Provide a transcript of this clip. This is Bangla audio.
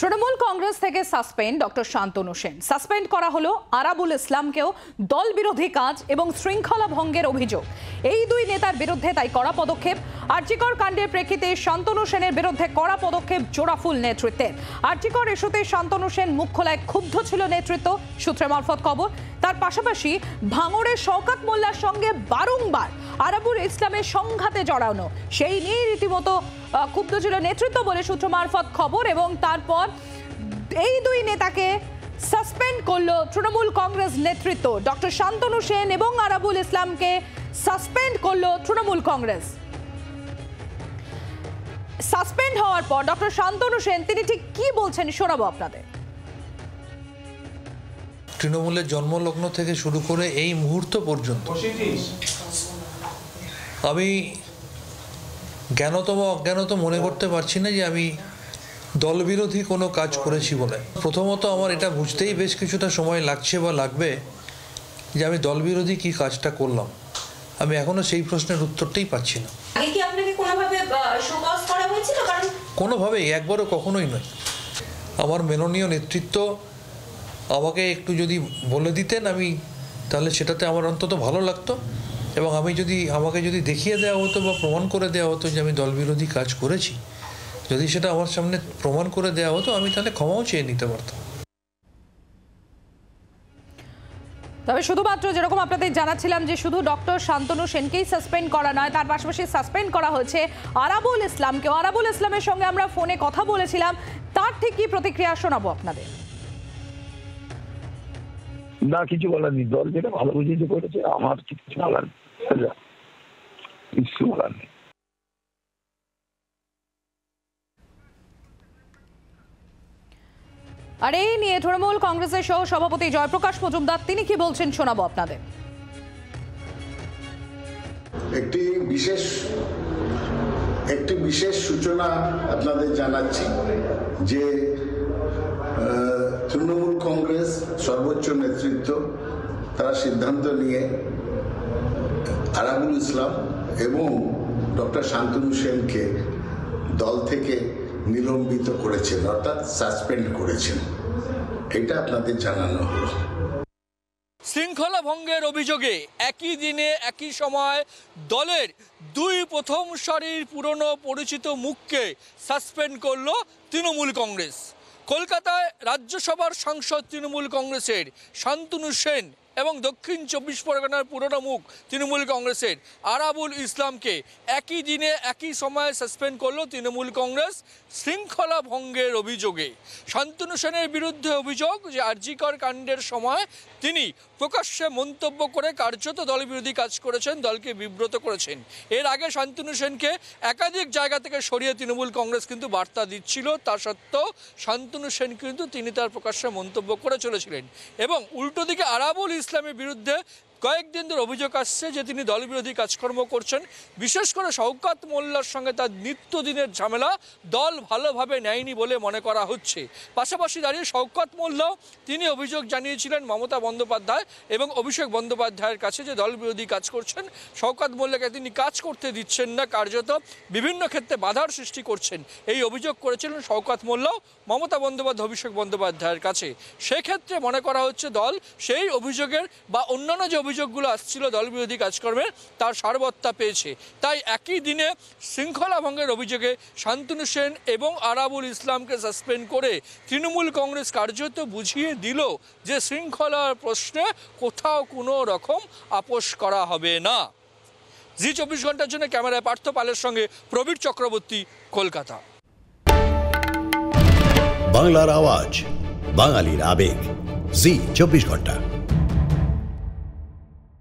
তৃণমূল কংগ্রেস থেকে suspend doctor Shantanu Sen. Suspend করা হলো আরাবুল ইসলামকেও দল বিরোধী কাজ এবং শৃঙ্খলা ভঙ্গের অভিযোগ। এই দুই নেতার বিরুদ্ধে তাই কড়া পদক্ষেপ। আরজিকর কাণ্ডের প্রেক্ষিতে শান্তনু সেনের বিরুদ্ধে কড়া পদক্ষেপ জোড়াফুল নেতৃত্বের। আরজিকর ইস্যুতে শান্তনু সেন মুখ খোলায় ক্ষুব্ধ ছিল নেতৃত্ব, সূত্রে মারফত খবর। তার পাশাপাশি ভাঙড়ে শওকত মোল্লার সঙ্গে বারংবার আরাবুল ইসলামের সংঘাতে জড়ানো, সেই নিয়ে রীতিমতো ক্ষুব্ধ ছিল নেতৃত্ব বলে সূত্র মারফত খবর। এবং তারপর এই দুই নেতাকে সাসপেন্ড করলো তৃণমূল কংগ্রেস নেতৃত্ব। ডক্টর শান্তনু সেন এবং আরাবুল ইসলামকে সাসপেন্ড করলো তৃণমূল কংগ্রেস। সাসপেন্ড হওয়ার পর ডক্টর শান্তনু সেন তিনি ঠিক কি বলছেন শোনাবো আপনাদের। তৃণমূলের জন্মলগ্ন থেকে শুরু করে এই মুহূর্ত পর্যন্ত আমি জ্ঞানতম অজ্ঞানত মনে করতে পারছি না যে আমি দলবিরোধী কোনো কাজ করেছি বলে। প্রথমত আমার এটা বুঝতেই বেশ কিছুটা সময় লাগছে বা লাগবে যে আমি দলবিরোধী কি কাজটা করলাম। আমি এখনো সেই প্রশ্নের উত্তরটাই পাচ্ছি না। কোনোভাবেই, একবারও কখনোই নয়। আমার মাননীয় নেতৃত্ব আমাকে একটু যদি বলে দিতেন আমি, তাহলে সেটাতে আমার অন্তত ভালো লাগতো। এবং আমাকে যদি দেখিয়ে দেওয়া হতো বা প্রমাণ করে দেওয়া হতো যে আমি দলবিরোধী কাজ করেছি, যদি সেটা আমার সামনে প্রমাণ করে দেওয়া হতো, আমি তাহলে ক্ষমাও চেয়ে নিতে পারতাম। তবে শুধুমাত্র যেরকম আপনাদের জানাচ্ছিলাম যে শুধু ডক্টর শান্তনু সেনকেই সাসপেন্ড করা নয়, তার পাশাপাশি সাসপেন্ড করা হয়েছে আরাবুল ইসলামকে। আরাবুল ইসলামের সঙ্গে আমরা ফোনে কথা বলেছিলাম, তার ঠিক কি প্রতিক্রিয়া শোনাবো আপনাদের। না, কিছু বলার নেই। দল যেটা ভালো বুঝিয়ে করেছে, আমার কিছু বলার নেই, কিছু বলার নেই। আর এই নিয়ে তৃণমূল কংগ্রেসের সহ সভাপতি জয়প্রকাশ মজুমদার তিনি কি বলছেন শোনাবো আপনাদের। একটি বিশেষ সূচনা আপনাদের জানাচ্ছি যে তৃণমূল কংগ্রেস সর্বোচ্চ নেতৃত্ব তারা সিদ্ধান্ত নিয়ে আরাবুল ইসলাম এবং ডক্টর শান্তনু সেনকে দল থেকে নিলম্বিত করেছেন, অর্থাৎ সাসপেন্ড করেছেন। এটা আপনাদের জানানো হলো। শৃঙ্খলা ভঙ্গের অভিযোগে একই দিনে একই সময় দলের দুই প্রথম সারির পুরনো পরিচিত মুখকে সাসপেন্ড করলো তৃণমূল কংগ্রেস। কলকাতায় রাজ্যসভার সাংসদ তৃণমূল কংগ্রেসের শান্তনু সেন এবং দক্ষিণ 24 পরগনার পুরনো মুখ তৃণমূল কংগ্রেসের আরাবুল ইসলামকে একই দিনে একই সময়ে সাসপেন্ড করলো তৃণমূল কংগ্রেস শৃঙ্খলা ভঙ্গের অভিযোগে। শান্তনু সেনের বিরুদ্ধে অভিযোগ যে আরজিকর কাণ্ডের সময় তিনি প্রকাশ্যে মন্তব্য করে কার্যত দলবিরোধী কাজ করেছেন, দলকে বিব্রত করেছেন। এর আগে শান্তনু সেনকে একাধিক জায়গা থেকে সরিয়ে তৃণমূল কংগ্রেস কিন্তু বার্তা দিচ্ছিল, তা সত্ত্বেও শান্তনু সেন কিন্তু তিনি তার প্রকাশ্যে মন্তব্য করে চলেছিলেন। এবং উল্টো দিকে আরাবুল ইসলামের বিরুদ্ধে কয়েকদিন ধরে অভিযোগ আসছে যে তিনি দলবিরোধী কাজকর্ম করছেন। বিশেষ করে শওকত মোল্লার সঙ্গে তার নিত্যদিনের ঝামেলা দল ভালোভাবে নেয়নি বলে মনে করা হচ্ছে। পাশাপাশি দাঁড়িয়ে শওকত মোল্লাও তিনি অভিযোগ জানিয়েছিলেন মমতা বন্দ্যোপাধ্যায় এবং অভিষেক বন্দ্যোপাধ্যায়ের কাছে যে দলবিরোধী কাজ করছেন। শওকত মোল্লাকে তিনি কাজ করতে দিচ্ছেন না, কার্যত বিভিন্ন ক্ষেত্রে বাধার সৃষ্টি করছেন, এই অভিযোগ করেছিলেন শওকত মোল্লাও মমতা বন্দ্যোপাধ্যায় অভিষেক বন্দ্যোপাধ্যায়ের কাছে। সেক্ষেত্রে মনে করা হচ্ছে দল সেই অভিযোগের বা অন্যান্য যে অভিযোগগুলো আসছিল দলবিরোধী কাজকর্মের তার সারবত্তা পেয়েছে। তাই একই দিনে শৃঙ্খলা ভঙ্গের অভিযোগে শান্তনু সেন এবং আরাবুল ইসলামকে সাসপেন্ড করে তৃণমূল কংগ্রেস কার্যত বুঝিয়ে দিল যে শৃঙ্খলার প্রশ্নে কোথাও কোনো রকম আপোষ করা হবে না। জি 24 ঘন্টার জন্য ক্যামেরায় পার্থ পালের সঙ্গে প্রবীর চক্রবর্তী, কলকাতা। বাংলার আওয়াজ, বাঙালির আবেগ, জি 24 ঘন্টা।